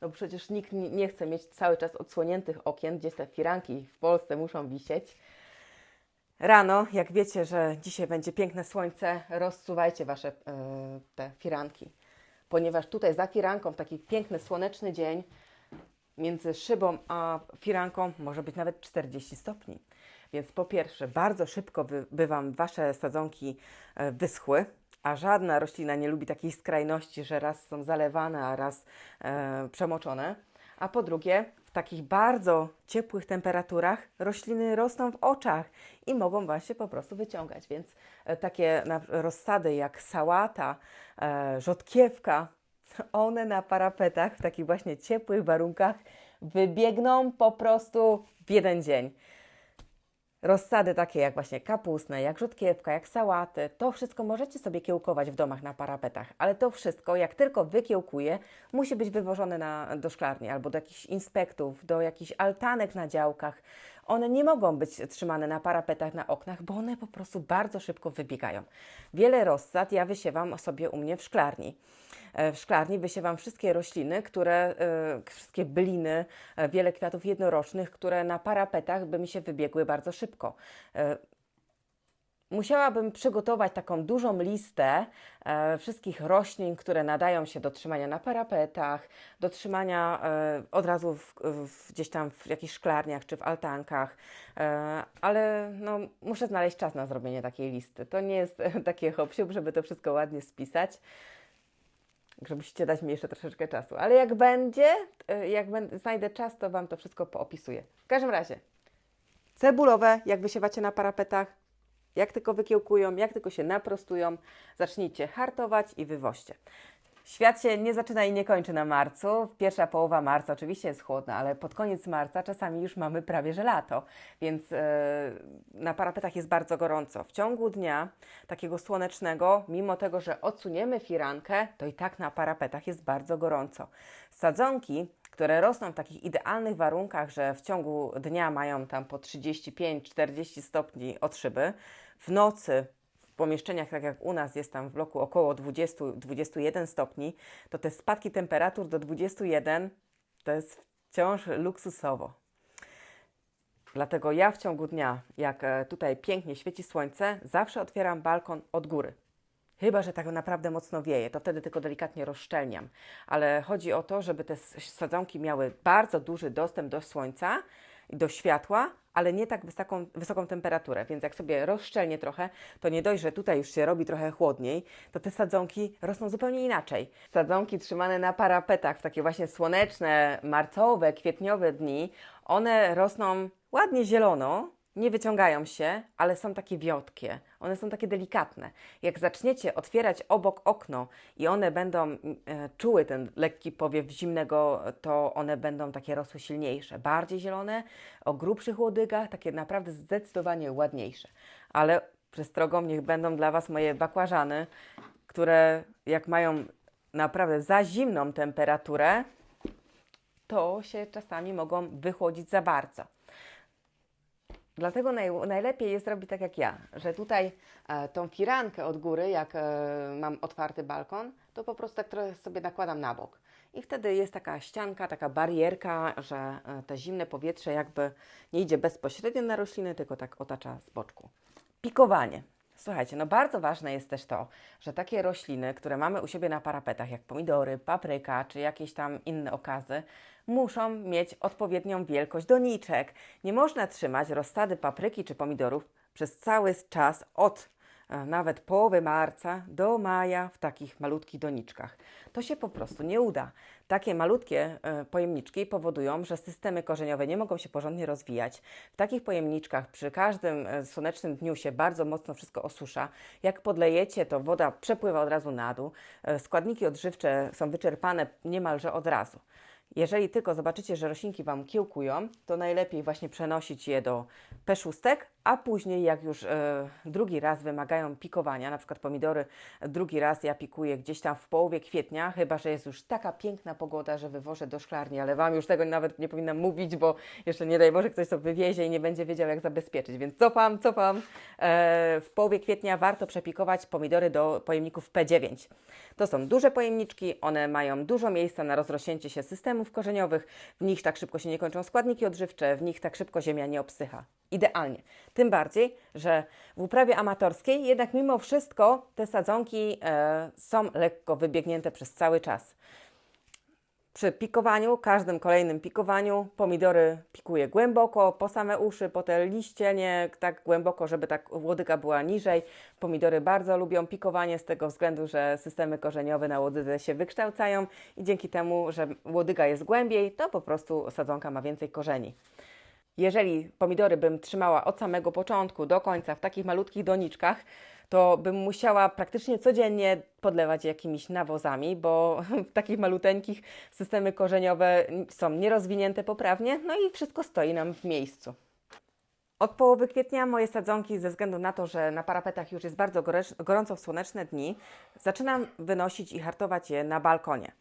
no bo przecież nikt nie chce mieć cały czas odsłoniętych okien, gdzie te firanki w Polsce muszą wisieć. Rano, jak wiecie, że dzisiaj będzie piękne słońce, rozsuwajcie Wasze te firanki, ponieważ tutaj za firanką w taki piękny, słoneczny dzień między szybą a firanką może być nawet 40 stopni. Więc po pierwsze, bardzo szybko by Wam Wasze sadzonki wyschły, a żadna roślina nie lubi takiej skrajności, że raz są zalewane, a raz przemoczone. A po drugie, w takich bardzo ciepłych temperaturach rośliny rosną w oczach i mogą Wam się po prostu wyciągać. Więc takie rozsady jak sałata, rzodkiewka, one na parapetach w takich właśnie ciepłych warunkach wybiegną po prostu w jeden dzień. Rozsady takie jak właśnie kapustne, jak rzodkiewka, jak sałaty, to wszystko możecie sobie kiełkować w domach na parapetach, ale to wszystko, jak tylko wykiełkuje, musi być wywożone do szklarni albo do jakichś inspektów, do jakichś altanek na działkach. One nie mogą być trzymane na parapetach, na oknach, bo one po prostu bardzo szybko wybiegają. Wiele rozsad ja wysiewam sobie u mnie w szklarni. W szklarni wysiewam wszystkie rośliny, wszystkie byliny, wiele kwiatów jednorocznych, które na parapetach by mi się wybiegły bardzo szybko. Musiałabym przygotować taką dużą listę wszystkich roślin, które nadają się do trzymania na parapetach, do trzymania od razu gdzieś tam w jakichś szklarniach czy w altankach, ale no, muszę znaleźć czas na zrobienie takiej listy. To nie jest takie hop-siup, żeby to wszystko ładnie spisać, żebyście dać mi jeszcze troszeczkę czasu. Ale jak znajdę czas, to Wam to wszystko poopisuję. W każdym razie, cebulowe, jak wysiewacie na parapetach, jak tylko wykiełkują, jak tylko się naprostują, zacznijcie hartować i wywoźcie. Świat się nie zaczyna i nie kończy na marcu. Pierwsza połowa marca oczywiście jest chłodna, ale pod koniec marca czasami już mamy prawie że lato, więc na parapetach jest bardzo gorąco. W ciągu dnia takiego słonecznego, mimo tego, że odsuniemy firankę, to i tak na parapetach jest bardzo gorąco. Sadzonki, które rosną w takich idealnych warunkach, że w ciągu dnia mają tam po 35-40 stopni od szyby, w nocy w pomieszczeniach, tak jak u nas jest tam w bloku około 20-21 stopni, to te spadki temperatur do 21 to jest wciąż luksusowo. Dlatego ja w ciągu dnia, jak tutaj pięknie świeci słońce, zawsze otwieram balkon od góry. Chyba że tak naprawdę mocno wieje, to wtedy tylko delikatnie rozszczelniam. Ale chodzi o to, żeby te sadzonki miały bardzo duży dostęp do słońca i do światła, ale nie tak wysoką temperaturę. Więc jak sobie rozszczelnię trochę, to nie dość, że tutaj już się robi trochę chłodniej, to te sadzonki rosną zupełnie inaczej. Sadzonki trzymane na parapetach w takie właśnie słoneczne, marcowe, kwietniowe dni, one rosną ładnie zielono, nie wyciągają się, ale są takie wiotkie. One są takie delikatne. Jak zaczniecie otwierać obok okno i one będą czuły ten lekki powiew zimnego, to one będą takie rosły silniejsze, bardziej zielone, o grubszych łodygach, takie naprawdę zdecydowanie ładniejsze. Ale przestrogą niech będą dla Was moje bakłażany, które jak mają naprawdę za zimną temperaturę, to się czasami mogą wychłodzić za bardzo. Dlatego najlepiej jest robić tak jak ja, że tutaj tą firankę od góry, jak mam otwarty balkon, to po prostu tak trochę sobie nakładam na bok. I wtedy jest taka ścianka, taka barierka, że to zimne powietrze jakby nie idzie bezpośrednio na rośliny, tylko tak otacza z boczku. Pikowanie. Słuchajcie, no bardzo ważne jest też to, że takie rośliny, które mamy u siebie na parapetach, jak pomidory, papryka czy jakieś tam inne okazy, muszą mieć odpowiednią wielkość doniczek. Nie można trzymać rozsady papryki czy pomidorów przez cały czas od nawet połowy marca do maja w takich malutkich doniczkach. To się po prostu nie uda. Takie malutkie pojemniczki powodują, że systemy korzeniowe nie mogą się porządnie rozwijać. W takich pojemniczkach przy każdym słonecznym dniu się bardzo mocno wszystko osusza. Jak podlejecie, to woda przepływa od razu na dół. Składniki odżywcze są wyczerpane niemalże od razu. Jeżeli tylko zobaczycie, że roślinki Wam kiełkują, to najlepiej właśnie przenosić je do P6, a później jak już drugi raz wymagają pikowania, na przykład pomidory drugi raz ja pikuję gdzieś tam w połowie kwietnia, chyba że jest już taka piękna pogoda, że wywożę do szklarni, ale Wam już tego nawet nie powinnam mówić, bo jeszcze nie daj Boże ktoś to wywiezie i nie będzie wiedział jak zabezpieczyć, więc cofam. W połowie kwietnia warto przepikować pomidory do pojemników P9. To są duże pojemniczki, one mają dużo miejsca na rozrośnięcie się systemów korzeniowych, w nich tak szybko się nie kończą składniki odżywcze, w nich tak szybko ziemia nie obsycha. Idealnie. Tym bardziej, że w uprawie amatorskiej jednak mimo wszystko te sadzonki są lekko wybiegnięte przez cały czas. Przy pikowaniu, każdym kolejnym pikowaniu, pomidory pikuję głęboko, po same uszy, po te liście, nie tak głęboko, żeby tak łodyga była niżej. Pomidory bardzo lubią pikowanie z tego względu, że systemy korzeniowe na łodydze się wykształcają i dzięki temu, że łodyga jest głębiej, to po prostu sadzonka ma więcej korzeni. Jeżeli pomidory bym trzymała od samego początku do końca w takich malutkich doniczkach, to bym musiała praktycznie codziennie podlewać je jakimiś nawozami, bo w takich maluteńkich systemy korzeniowe są nierozwinięte poprawnie, no i wszystko stoi nam w miejscu. Od połowy kwietnia moje sadzonki, ze względu na to, że na parapetach już jest bardzo gorąco w słoneczne dni, zaczynam wynosić i hartować je na balkonie.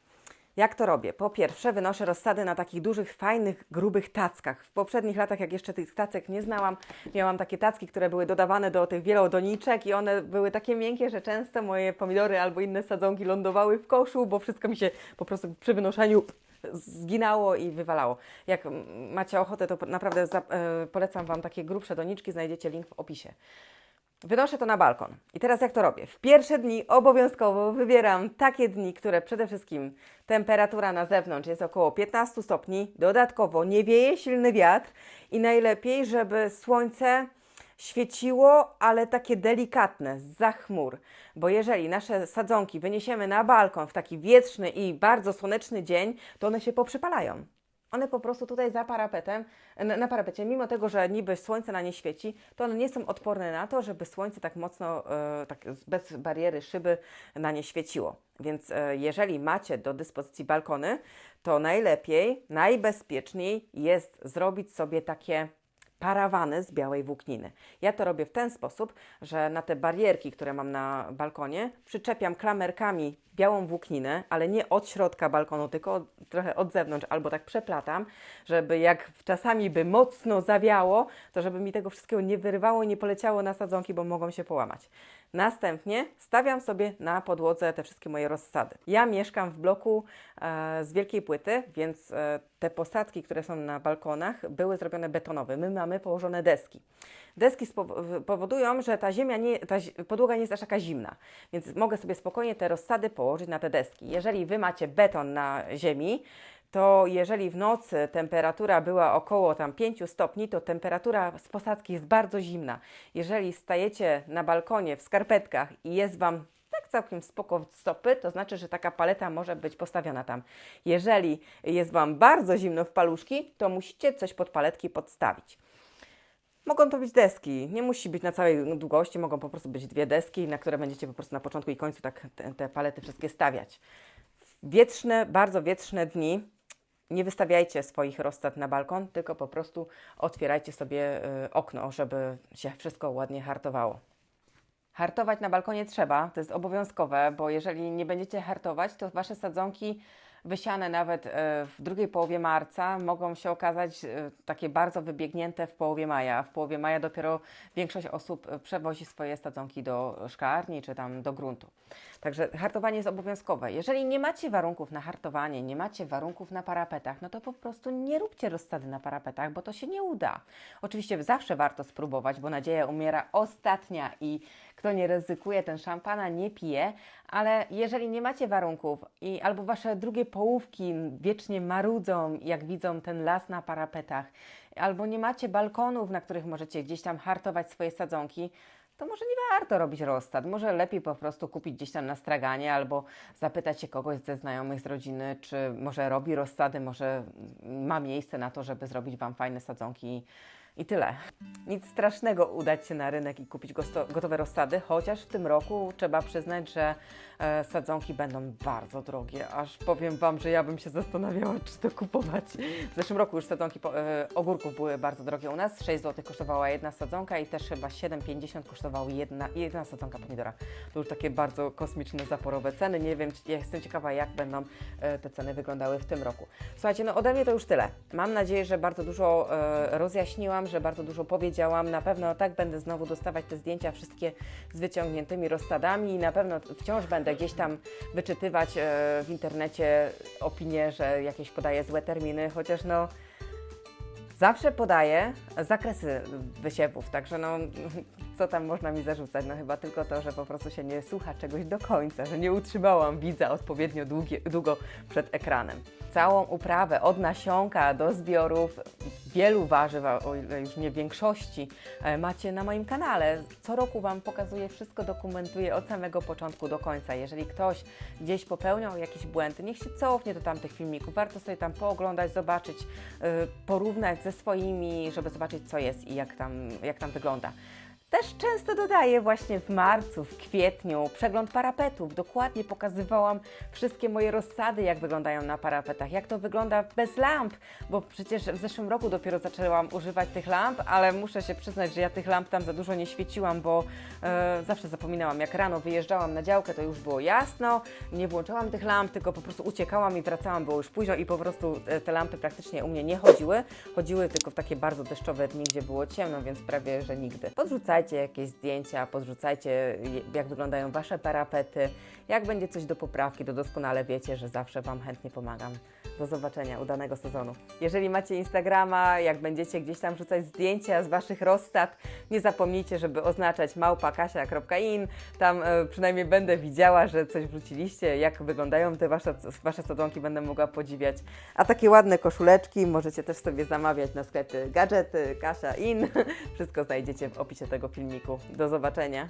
Jak to robię? Po pierwsze wynoszę rozsady na takich dużych, fajnych, grubych tackach. W poprzednich latach, jak jeszcze tych tacek nie znałam, miałam takie tacki, które były dodawane do tych wielodoniczek i one były takie miękkie, że często moje pomidory albo inne sadzonki lądowały w koszu, bo wszystko mi się po prostu przy wynoszeniu zginało i wywalało. Jak macie ochotę, to naprawdę polecam Wam takie grubsze doniczki, znajdziecie link w opisie. Wynoszę to na balkon. I teraz jak to robię? W pierwsze dni obowiązkowo wybieram takie dni, które przede wszystkim temperatura na zewnątrz jest około 15 stopni, dodatkowo nie wieje silny wiatr i najlepiej, żeby słońce świeciło, ale takie delikatne, zza chmur. Bo jeżeli nasze sadzonki wyniesiemy na balkon w taki wietrzny i bardzo słoneczny dzień, to one się poprzypalają. One po prostu tutaj za parapetem, na parapecie, mimo tego, że niby słońce na nie świeci, to one nie są odporne na to, żeby słońce tak mocno, tak bez bariery szyby na nie świeciło. Więc jeżeli macie do dyspozycji balkony, to najlepiej, najbezpieczniej jest zrobić sobie takie parawany z białej włókniny. Ja to robię w ten sposób, że na te barierki, które mam na balkonie, przyczepiam klamerkami białą włókninę, ale nie od środka balkonu, tylko trochę od zewnątrz, albo tak przeplatam, żeby jak czasami by mocno zawiało, to żeby mi tego wszystkiego nie wyrywało i nie poleciało na sadzonki, bo mogą się połamać. Następnie stawiam sobie na podłodze te wszystkie moje rozsady. Ja mieszkam w bloku z wielkiej płyty, więc te posadzki, które są na balkonach, były zrobione betonowe. My mamy położone deski. Deski powodują, że podłoga nie jest aż taka zimna, więc mogę sobie spokojnie te rozsady położyć na te deski. Jeżeli Wy macie beton na ziemi, to jeżeli w nocy temperatura była około tam 5 stopni, to temperatura z posadzki jest bardzo zimna. Jeżeli stajecie na balkonie w skarpetkach i jest Wam tak całkiem spoko stopy, to znaczy, że taka paleta może być postawiona tam. Jeżeli jest Wam bardzo zimno w paluszki, to musicie coś pod paletki podstawić. Mogą to być deski, nie musi być na całej długości, mogą po prostu być 2 deski, na które będziecie po prostu na początku i końcu tak te palety wszystkie stawiać. Wietrzne, bardzo wietrzne dni nie wystawiajcie swoich rozsad na balkon, tylko po prostu otwierajcie sobie okno, żeby się wszystko ładnie hartowało. Hartować na balkonie trzeba, to jest obowiązkowe, bo jeżeli nie będziecie hartować, to Wasze sadzonki wysiane nawet w drugiej połowie marca mogą się okazać takie bardzo wybiegnięte w połowie maja. W połowie maja dopiero większość osób przewozi swoje sadzonki do szklarni czy tam do gruntu. Także hartowanie jest obowiązkowe. Jeżeli nie macie warunków na hartowanie, nie macie warunków na parapetach, no to po prostu nie róbcie rozsady na parapetach, bo to się nie uda. Oczywiście zawsze warto spróbować, bo nadzieja umiera ostatnia i kto nie ryzykuje, ten szampana nie pije, ale jeżeli nie macie warunków i albo Wasze drugie połówki wiecznie marudzą, jak widzą ten las na parapetach, albo nie macie balkonów, na których możecie gdzieś tam hartować swoje sadzonki, to może nie warto robić rozsad. Może lepiej po prostu kupić gdzieś tam na straganie albo zapytać się kogoś ze znajomych, z rodziny, czy może robi rozsady, może ma miejsce na to, żeby zrobić Wam fajne sadzonki. I tyle. Nic strasznego udać się na rynek i kupić gotowe rozsady, chociaż w tym roku trzeba przyznać, że sadzonki będą bardzo drogie. Aż powiem Wam, że ja bym się zastanawiała, czy to kupować. W zeszłym roku już sadzonki ogórków były bardzo drogie u nas. 6 zł kosztowała jedna sadzonka i też chyba 7,50 kosztowała jedna sadzonka pomidora. To już takie bardzo kosmiczne, zaporowe ceny. Nie wiem, ja jestem ciekawa, jak będą te ceny wyglądały w tym roku. Słuchajcie, no ode mnie to już tyle. Mam nadzieję, że bardzo dużo rozjaśniłam, że bardzo dużo powiedziałam. Na pewno tak będę znowu dostawać te zdjęcia wszystkie z wyciągniętymi rozsadami i na pewno wciąż będę gdzieś tam wyczytywać w internecie opinie, że jakieś podaję złe terminy, chociaż no zawsze podaję zakresy wysiewów, także no co tam można mi zarzucać? No chyba tylko to, że po prostu się nie słucha czegoś do końca, że nie utrzymałam widza odpowiednio długo przed ekranem. Całą uprawę od nasionka do zbiorów wielu warzyw, o ile już nie większości, macie na moim kanale. Co roku Wam pokazuję, wszystko dokumentuję od samego początku do końca. Jeżeli ktoś gdzieś popełniał jakieś błędy, niech się cofnie do tamtych filmików. Warto sobie tam pooglądać, zobaczyć, porównać ze swoimi, żeby zobaczyć, co jest i jak tam wygląda. Też często dodaję właśnie w marcu, w kwietniu przegląd parapetów. Dokładnie pokazywałam wszystkie moje rozsady, jak wyglądają na parapetach, jak to wygląda bez lamp, bo przecież w zeszłym roku dopiero zaczęłam używać tych lamp, ale muszę się przyznać, że ja tych lamp tam za dużo nie świeciłam, bo zawsze zapominałam, jak rano wyjeżdżałam na działkę, to już było jasno, nie włączałam tych lamp, tylko po prostu uciekałam i wracałam, było już późno i po prostu te lampy praktycznie u mnie nie chodziły. Chodziły tylko w takie bardzo deszczowe dni, gdzie było ciemno, więc prawie, że nigdy. Podrzucajcie jakieś zdjęcia, podrzucajcie, jak wyglądają Wasze parapety. Jak będzie coś do poprawki, to doskonale wiecie, że zawsze Wam chętnie pomagam. Do zobaczenia, udanego sezonu. Jeżeli macie Instagrama, jak będziecie gdzieś tam rzucać zdjęcia z Waszych rozsad, nie zapomnijcie, żeby oznaczać @kasia.in. Tam przynajmniej będę widziała, że coś wrzuciliście, jak wyglądają te Wasze sadzonki, będę mogła podziwiać. A takie ładne koszuleczki możecie też sobie zamawiać na sklepie Gadżety, Kasia In. Wszystko znajdziecie w opisie tego filmiku. Do zobaczenia.